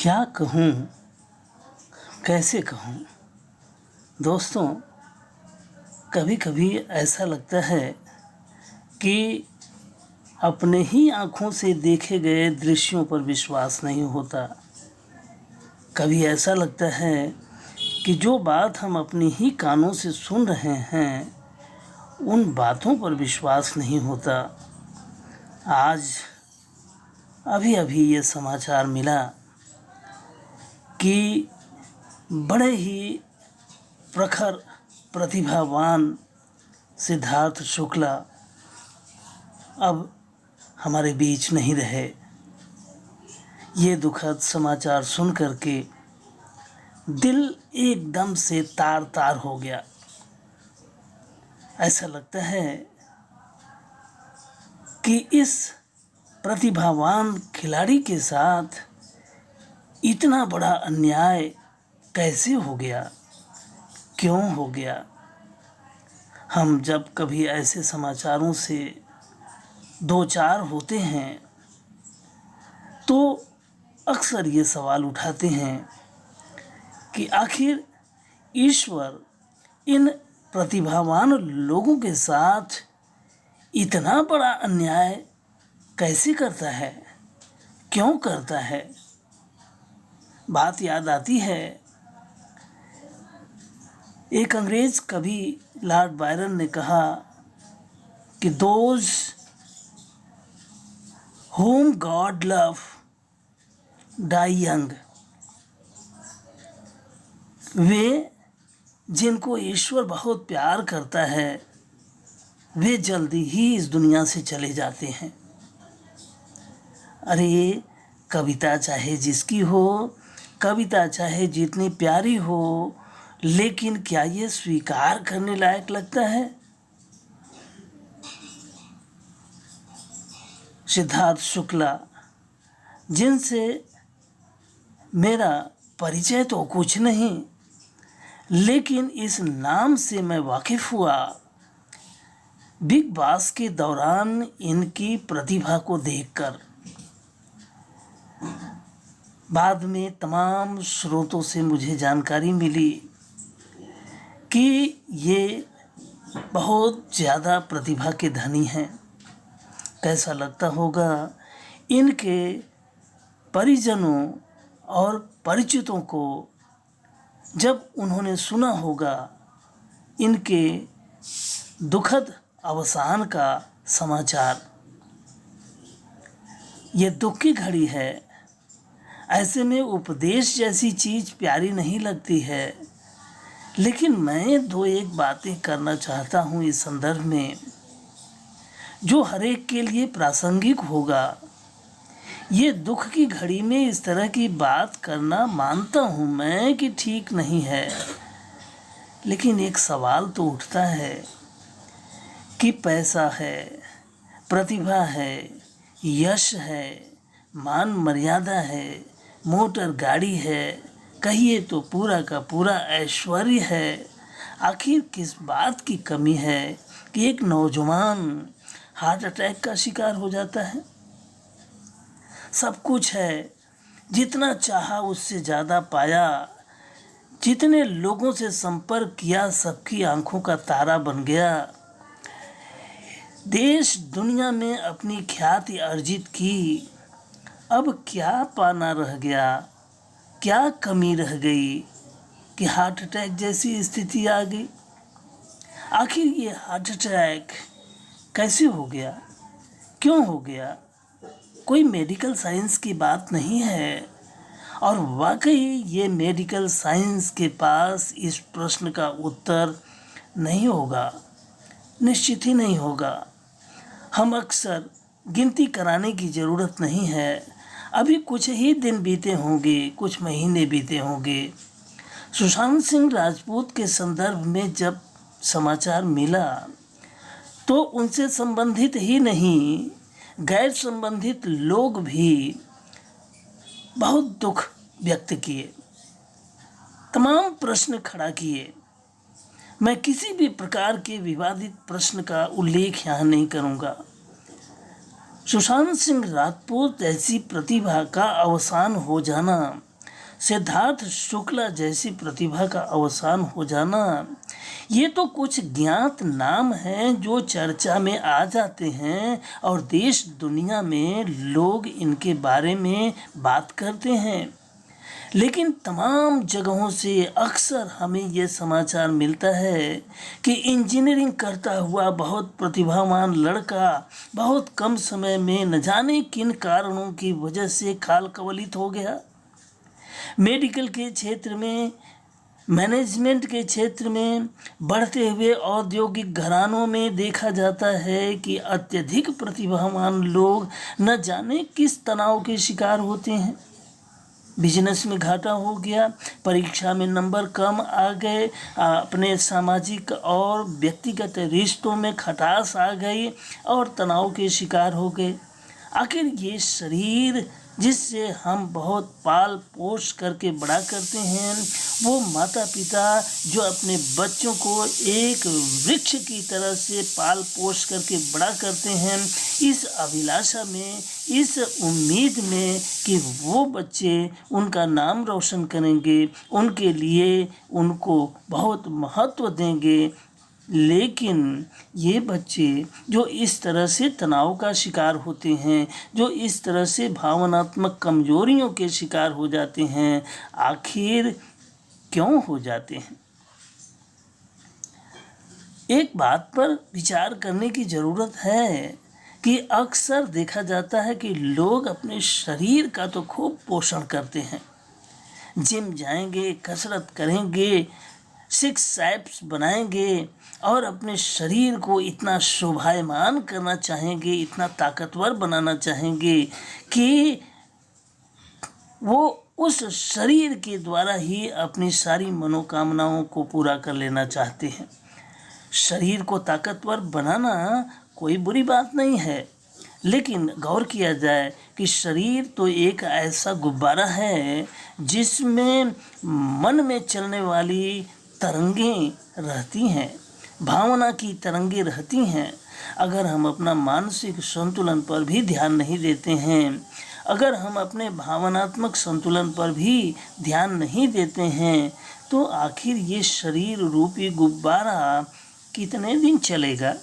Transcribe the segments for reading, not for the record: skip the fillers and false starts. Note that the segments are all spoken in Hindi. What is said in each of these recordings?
क्या कहूँ, कैसे कहूँ। दोस्तों, कभी कभी ऐसा लगता है कि अपने ही आँखों से देखे गए दृश्यों पर विश्वास नहीं होता। कभी ऐसा लगता है कि जो बात हम अपने ही कानों से सुन रहे हैं उन बातों पर विश्वास नहीं होता। आज अभी अभी ये समाचार मिला कि बड़े ही प्रखर प्रतिभावान सिद्धार्थ शुक्ला अब हमारे बीच नहीं रहे। ये दुखद समाचार सुन कर के दिल एकदम से तार तार हो गया। ऐसा लगता है कि इस प्रतिभावान खिलाड़ी के साथ इतना बड़ा अन्याय कैसे हो गया, क्यों हो गया। हम जब कभी ऐसे समाचारों से दो चार होते हैं तो अक्सर ये सवाल उठाते हैं कि आखिर ईश्वर इन प्रतिभावान लोगों के साथ इतना बड़ा अन्याय कैसे करता है, क्यों करता है। बात याद आती है, एक अंग्रेज कवि लॉर्ड बायरन ने कहा कि those whom God love die young। वे जिनको ईश्वर बहुत प्यार करता है वे जल्दी ही इस दुनिया से चले जाते हैं। अरे कविता चाहे जिसकी हो, कविता चाहे जितनी प्यारी हो, लेकिन क्या ये स्वीकार करने लायक लगता है। सिद्धार्थ शुक्ला, जिनसे मेरा परिचय तो कुछ नहीं, लेकिन इस नाम से मैं वाकिफ़ हुआ बिग बॉस के दौरान इनकी प्रतिभा को देखकर। बाद में तमाम स्रोतों से मुझे जानकारी मिली कि ये बहुत ज़्यादा प्रतिभा के धनी हैं। कैसा लगता होगा इनके परिजनों और परिचितों को जब उन्होंने सुना होगा इनके दुखद अवसान का समाचार। ये दुख की घड़ी है। ऐसे में उपदेश जैसी चीज़ प्यारी नहीं लगती है, लेकिन मैं दो एक बातें करना चाहता हूँ इस संदर्भ में जो हर एक के लिए प्रासंगिक होगा। ये दुख की घड़ी में इस तरह की बात करना मानता हूँ मैं कि ठीक नहीं है, लेकिन एक सवाल तो उठता है कि पैसा है, प्रतिभा है, यश है, मान मर्यादा है, मोटर गाड़ी है, कहिए तो पूरा का पूरा ऐश्वर्य है। आखिर किस बात की कमी है कि एक नौजवान हार्ट अटैक का शिकार हो जाता है। सब कुछ है, जितना चाहा उससे ज़्यादा पाया, जितने लोगों से संपर्क किया सबकी आंखों का तारा बन गया, देश दुनिया में अपनी ख्याति अर्जित की। अब क्या पाना रह गया, क्या कमी रह गई कि हार्ट अटैक जैसी स्थिति आ गई। आखिर ये हार्ट अटैक कैसे हो गया, क्यों हो गया। कोई मेडिकल साइंस की बात नहीं है, और वाकई ये मेडिकल साइंस के पास इस प्रश्न का उत्तर नहीं होगा, निश्चित ही नहीं होगा। हम अक्सर गिनती कराने की ज़रूरत नहीं है। अभी कुछ ही दिन बीते होंगे, कुछ महीने बीते होंगे। सुशांत सिंह राजपूत के संदर्भ में जब समाचार मिला तो उनसे संबंधित ही नहीं, गैर संबंधित लोग भी बहुत दुख व्यक्त किए, तमाम प्रश्न खड़ा किए। मैं किसी भी प्रकार के विवादित प्रश्न का उल्लेख यहाँ नहीं करूँगा। सुशांत सिंह राजपूत ऐसी प्रतिभा का अवसान हो जाना सिद्धार्थ शुक्ला जैसी प्रतिभा का अवसान हो जाना, ये तो कुछ ज्ञात नाम हैं जो चर्चा में आ जाते हैं और देश दुनिया में लोग इनके बारे में बात करते हैं। लेकिन तमाम जगहों से अक्सर हमें ये समाचार मिलता है कि इंजीनियरिंग करता हुआ बहुत प्रतिभावान लड़का बहुत कम समय में न जाने किन कारणों की वजह से काल कवलित हो गया। मेडिकल के क्षेत्र में, मैनेजमेंट के क्षेत्र में, बढ़ते हुए औद्योगिक घरानों में देखा जाता है कि अत्यधिक प्रतिभावान लोग न जाने किस तनाव के शिकार होते हैं। बिजनेस में घाटा हो गया, परीक्षा में नंबर कम आ गए, अपने सामाजिक और व्यक्तिगत रिश्तों में खटास आ गई और तनाव के शिकार हो गए। आखिर ये शरीर जिससे हम बहुत पाल पोष करके बड़ा करते हैं, वो माता पिता जो अपने बच्चों को एक वृक्ष की तरह से पाल पोष करके बड़ा करते हैं, इस अभिलाषा में, इस उम्मीद में कि वो बच्चे उनका नाम रोशन करेंगे, उनके लिए उनको बहुत महत्व देंगे। लेकिन ये बच्चे जो इस तरह से तनाव का शिकार होते हैं, जो इस तरह से भावनात्मक कमजोरियों के शिकार हो जाते हैं, आखिर क्यों हो जाते हैं? एक बात पर विचार करने की ज़रूरत है कि अक्सर देखा जाता है कि लोग अपने शरीर का तो खूब पोषण करते हैं, जिम जाएंगे, कसरत करेंगे, सिक्स एब्स बनाएंगे और अपने शरीर को इतना शोभायमान करना चाहेंगे, इतना ताकतवर बनाना चाहेंगे कि वो उस शरीर के द्वारा ही अपनी सारी मनोकामनाओं को पूरा कर लेना चाहते हैं। शरीर को ताकतवर बनाना कोई बुरी बात नहीं है, लेकिन गौर किया जाए कि शरीर तो एक ऐसा गुब्बारा है जिसमें मन में चलने वाली तरंगें रहती हैं, भावना की तरंगें रहती हैं। अगर हम अपना मानसिक संतुलन पर भी ध्यान नहीं देते हैं, अगर हम अपने भावनात्मक संतुलन पर भी ध्यान नहीं देते हैं, तो आखिर ये शरीर रूपी गुब्बारा कितने दिन चलेगा?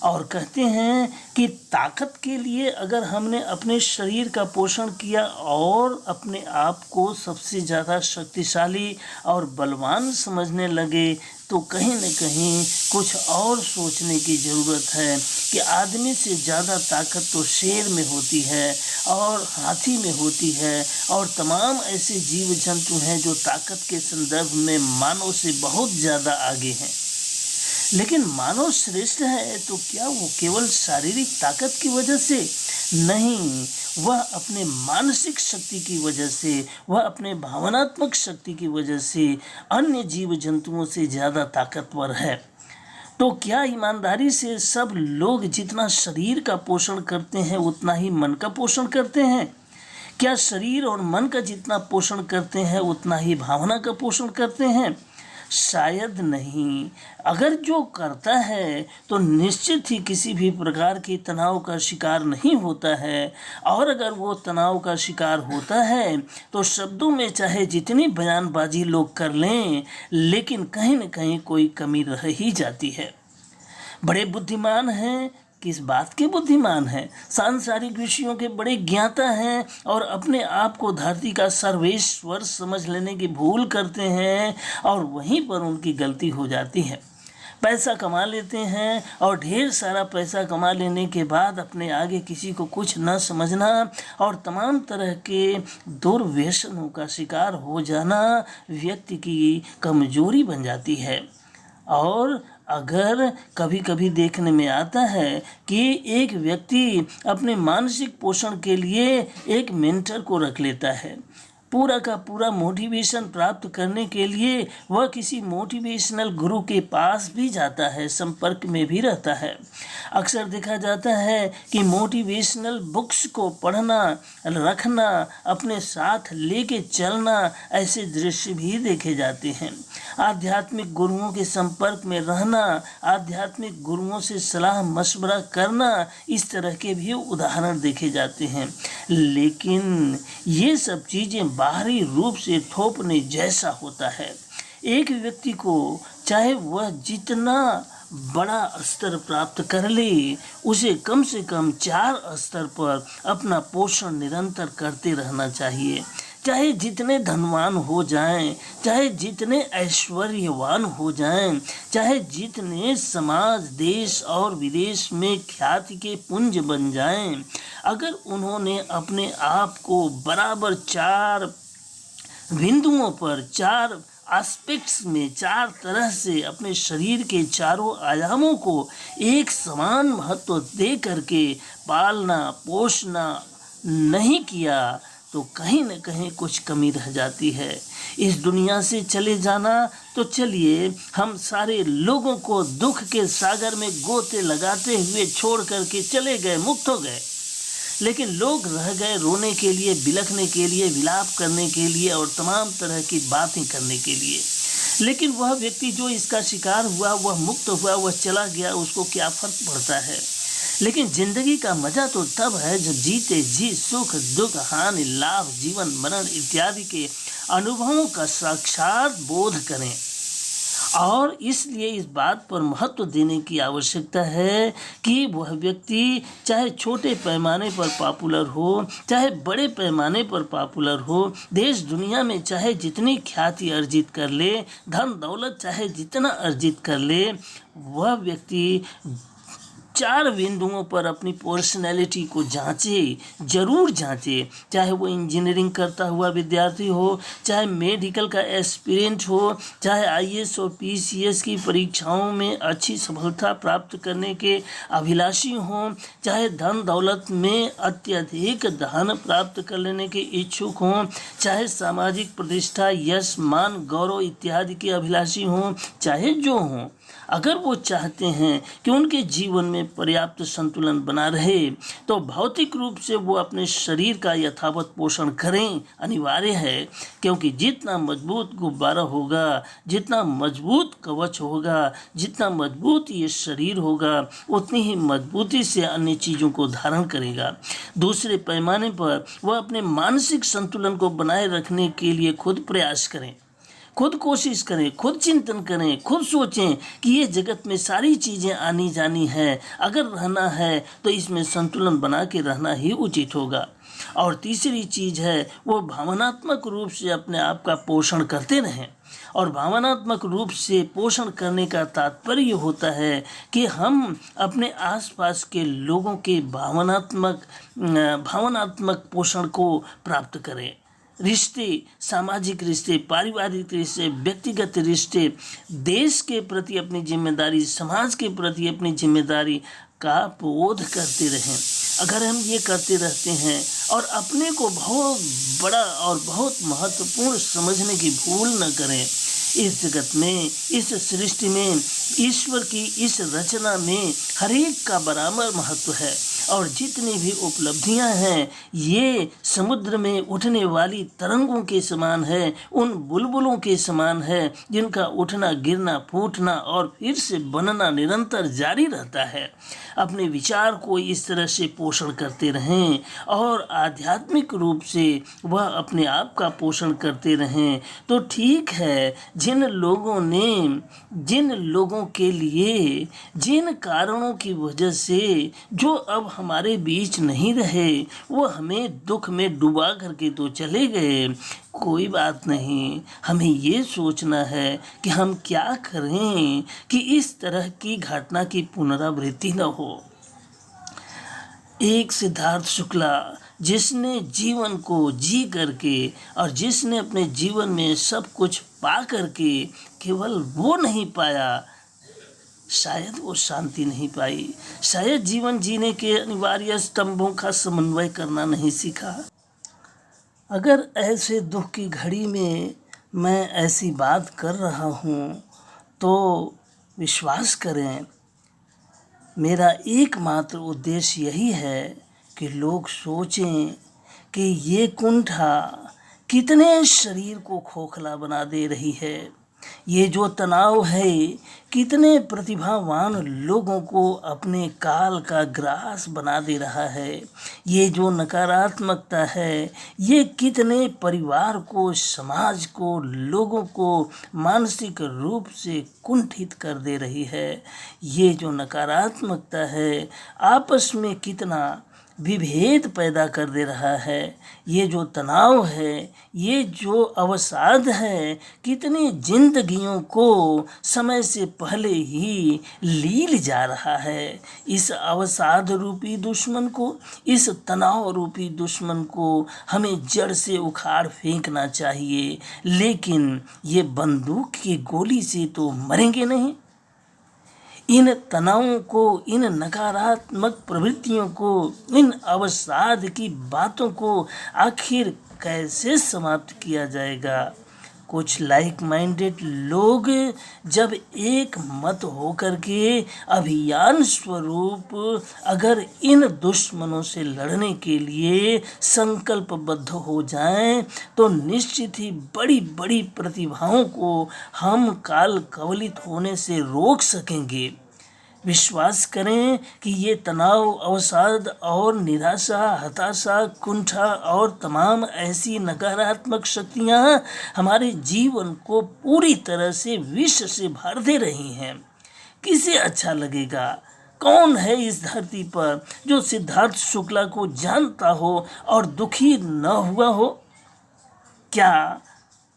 और कहते हैं कि ताकत के लिए अगर हमने अपने शरीर का पोषण किया और अपने आप को सबसे ज़्यादा शक्तिशाली और बलवान समझने लगे, तो कहीं न कहीं कुछ और सोचने की ज़रूरत है कि आदमी से ज़्यादा ताकत तो शेर में होती है और हाथी में होती है और तमाम ऐसे जीव जंतु हैं जो ताकत के संदर्भ में मानव से बहुत ज़्यादा आगे हैं। लेकिन मानव श्रेष्ठ है तो क्या वो केवल शारीरिक ताकत की वजह से? नहीं, वह अपने मानसिक शक्ति की वजह से, वह अपने भावनात्मक शक्ति की वजह से अन्य जीव जंतुओं से ज़्यादा ताकतवर है। तो क्या ईमानदारी से सब लोग जितना शरीर का पोषण करते हैं उतना ही मन का पोषण करते हैं? क्या शरीर और मन का जितना पोषण करते हैं उतना ही भावना का पोषण करते हैं? शायद नहीं। अगर जो करता है तो निश्चित ही किसी भी प्रकार के तनाव का शिकार नहीं होता है, और अगर वो तनाव का शिकार होता है तो शब्दों में चाहे जितनी बयानबाजी लोग कर लें, लेकिन कहीं न कहीं कोई कमी रह ही जाती है। बड़े बुद्धिमान हैं, किस बात के बुद्धिमान हैं? सांसारिक विषयों के बड़े ज्ञाता हैं और अपने आप को धरती का सर्वेश्वर समझ लेने की भूल करते हैं, और वहीं पर उनकी गलती हो जाती है। पैसा कमा लेते हैं और ढेर सारा पैसा कमा लेने के बाद अपने आगे किसी को कुछ न समझना और तमाम तरह के दुर्व्यसनों का शिकार हो जाना व्यक्ति की कमजोरी बन जाती है। और अगर कभी कभी देखने में आता है कि एक व्यक्ति अपने मानसिक पोषण के लिए एक मेंटर को रख लेता है, पूरा का पूरा मोटिवेशन प्राप्त करने के लिए वह किसी मोटिवेशनल गुरु के पास भी जाता है, संपर्क में भी रहता है। अक्सर देखा जाता है कि मोटिवेशनल बुक्स को पढ़ना, रखना, अपने साथ लेके चलना, ऐसे दृश्य भी देखे जाते हैं। आध्यात्मिक गुरुओं के संपर्क में रहना, आध्यात्मिक गुरुओं से सलाह मशवरा करना, इस तरह के भी उदाहरण देखे जाते हैं। लेकिन ये सब चीज़ें बाहरी रूप से थोपने जैसा होता है। एक व्यक्ति को चाहे वह जितना बड़ा स्तर प्राप्त कर ले, उसे कम से कम 4 स्तर पर अपना पोषण निरंतर करते रहना चाहिए। चाहे जितने धनवान हो जाएं, चाहे जितने ऐश्वर्यवान हो जाएं, चाहे जितने समाज, देश और विदेश में ख्याति के पुंज बन जाएं, अगर उन्होंने अपने आप को बराबर 4 बिंदुओं पर, 4 एस्पेक्ट्स में, 4 तरह से अपने शरीर के चारों आयामों को एक समान महत्व दे करके पालना पोषना नहीं किया, तो कहीं न कहीं कुछ कमी रह जाती है। इस दुनिया से चले जाना तो चलिए, हम सारे लोगों को दुख के सागर में गोते लगाते हुए छोड़ करके चले गए, मुक्त हो गए, लेकिन लोग रह गए रोने के लिए, बिलखने के लिए, विलाप करने के लिए और तमाम तरह की बातें करने के लिए। लेकिन वह व्यक्ति जो इसका शिकार हुआ, वह मुक्त हुआ, वह चला गया, उसको क्या फर्क पड़ता है। लेकिन जिंदगी का मजा तो तब है जब जीते जी सुख दुख हानि लाभ जीवन मरण इत्यादि के अनुभवों का साक्षात बोध करें। और इसलिए इस बात पर महत्व देने की आवश्यकता है कि वह व्यक्ति चाहे छोटे पैमाने पर पॉपुलर हो, चाहे बड़े पैमाने पर पॉपुलर हो, देश दुनिया में चाहे जितनी ख्याति अर्जित कर ले, धन दौलत चाहे जितना अर्जित कर ले, वह व्यक्ति 4 बिंदुओं पर अपनी पर्सनैलिटी को जांचे, जरूर जांचे। चाहे वो इंजीनियरिंग करता हुआ विद्यार्थी हो, चाहे मेडिकल का एस्पिरेंट हो, चाहे आईएएस और पीसीएस की परीक्षाओं में अच्छी सफलता प्राप्त करने के अभिलाषी हों, चाहे धन दौलत में अत्यधिक धन प्राप्त कर लेने के इच्छुक हों, चाहे सामाजिक प्रतिष्ठा यश मान गौरव इत्यादि के अभिलाषी हों, चाहे जो हों, अगर वो चाहते हैं कि उनके जीवन में पर्याप्त संतुलन बना रहे, तो भौतिक रूप से वो अपने शरीर का यथावत पोषण करें, अनिवार्य है। क्योंकि जितना मजबूत गुब्बारा होगा, जितना मजबूत कवच होगा, जितना मजबूत ये शरीर होगा, उतनी ही मजबूती से अन्य चीज़ों को धारण करेगा। दूसरे पैमाने पर वह अपने मानसिक संतुलन को बनाए रखने के लिए खुद प्रयास करें, खुद कोशिश करें, खुद चिंतन करें, खुद सोचें कि ये जगत में सारी चीज़ें आनी जानी है, अगर रहना है तो इसमें संतुलन बना के रहना ही उचित होगा। और तीसरी चीज़ है वो भावनात्मक रूप से अपने आप का पोषण करते रहें। और भावनात्मक रूप से पोषण करने का तात्पर्य होता है कि हम अपने आसपास के लोगों के भावनात्मक पोषण को प्राप्त करें। रिश्ते, सामाजिक रिश्ते, पारिवारिक रिश्ते, व्यक्तिगत रिश्ते, देश के प्रति अपनी जिम्मेदारी, समाज के प्रति अपनी जिम्मेदारी का बोध करते रहें। अगर हम ये करते रहते हैं और अपने को बहुत बड़ा और बहुत महत्वपूर्ण समझने की भूल न करें, इस जगत में, इस सृष्टि में, ईश्वर की इस रचना में हर एक का बराबर महत्व है। और जितनी भी उपलब्धियां हैं, ये समुद्र में उठने वाली तरंगों के समान है, उन बुलबुलों के समान है, जिनका उठना गिरना फूटना और फिर से बनना निरंतर जारी रहता है। अपने विचार को इस तरह से पोषण करते रहें और आध्यात्मिक रूप से वह अपने आप का पोषण करते रहें, तो ठीक है। जिन लोगों के लिए, जिन कारणों की वजह से जो अब हमारे बीच नहीं रहे, वो हमें दुख में डुबा करके तो चले गए, कोई बात नहीं। हमें ये सोचना है कि हम क्या करें कि इस तरह की घटना की पुनरावृत्ति न हो। एक सिद्धार्थ शुक्ला, जिसने जीवन को जी करके और जिसने अपने जीवन में सब कुछ पा करके केवल वो नहीं पाया, शायद वो शांति नहीं पाई, शायद जीवन जीने के अनिवार्य स्तंभों का समन्वय करना नहीं सीखा। अगर ऐसे दुख की घड़ी में मैं ऐसी बात कर रहा हूँ, तो विश्वास करें, मेरा एकमात्र उद्देश्य यही है कि लोग सोचें कि ये कुंठा कितने शरीर को खोखला बना दे रही है, ये जो तनाव है कितने प्रतिभावान लोगों को अपने काल का ग्रास बना दे रहा है। ये जो नकारात्मकता है ये कितने परिवार को, समाज को, लोगों को मानसिक रूप से कुंठित कर दे रही है। ये जो नकारात्मकता है आपस में कितना विभेद पैदा कर दे रहा है। ये जो तनाव है, ये जो अवसाद है, कितनी जिंदगियों को समय से पहले ही लील जा रहा है। इस अवसाद रूपी दुश्मन को, इस तनाव रूपी दुश्मन को हमें जड़ से उखाड़ फेंकना चाहिए। लेकिन ये बंदूक की गोली से तो मरेंगे नहीं। इन तनावों को, इन नकारात्मक प्रवृत्तियों को, इन अवसाद की बातों को आखिर कैसे समाप्त किया जाएगा? कुछ लाइक माइंडेड लोग जब एक मत होकर के अभियान स्वरूप अगर इन दुश्मनों से लड़ने के लिए संकल्पबद्ध हो जाएं तो निश्चित ही बड़ी बड़ी प्रतिभाओं को हम काल कवलित होने से रोक सकेंगे। विश्वास करें कि ये तनाव, अवसाद और निराशा, हताशा, कुंठा और तमाम ऐसी नकारात्मक शक्तियाँ हमारे जीवन को पूरी तरह से विष से भर दे रही हैं। किसे अच्छा लगेगा? कौन है इस धरती पर जो सिद्धार्थ शुक्ला को जानता हो और दुखी न हुआ हो? क्या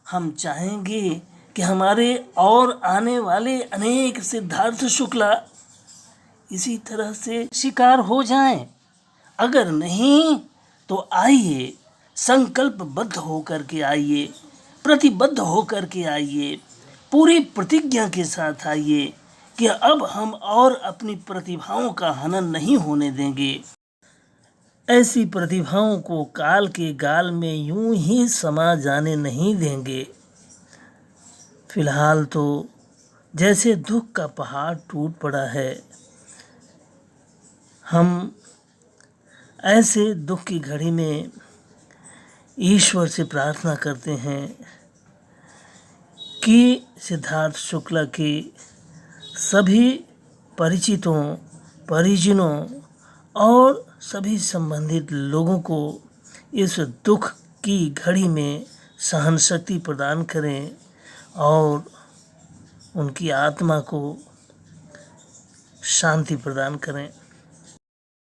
हम चाहेंगे कि हमारे और आने वाले अनेक सिद्धार्थ शुक्ला इसी तरह से शिकार हो जाएं? अगर नहीं तो आइए, संकल्पबद्ध होकर के आइए, प्रतिबद्ध होकर के आइए, पूरी प्रतिज्ञा के साथ आइए कि अब हम और अपनी प्रतिभाओं का हनन नहीं होने देंगे। ऐसी प्रतिभाओं को काल के गाल में यूं ही समा जाने नहीं देंगे। फिलहाल तो जैसे दुख का पहाड़ टूट पड़ा है, हम ऐसे दुख की घड़ी में ईश्वर से प्रार्थना करते हैं कि सिद्धार्थ शुक्ला के सभी परिचितों, परिजनों और सभी संबंधित लोगों को इस दुख की घड़ी में सहन शक्ति प्रदान करें और उनकी आत्मा को शांति प्रदान करें।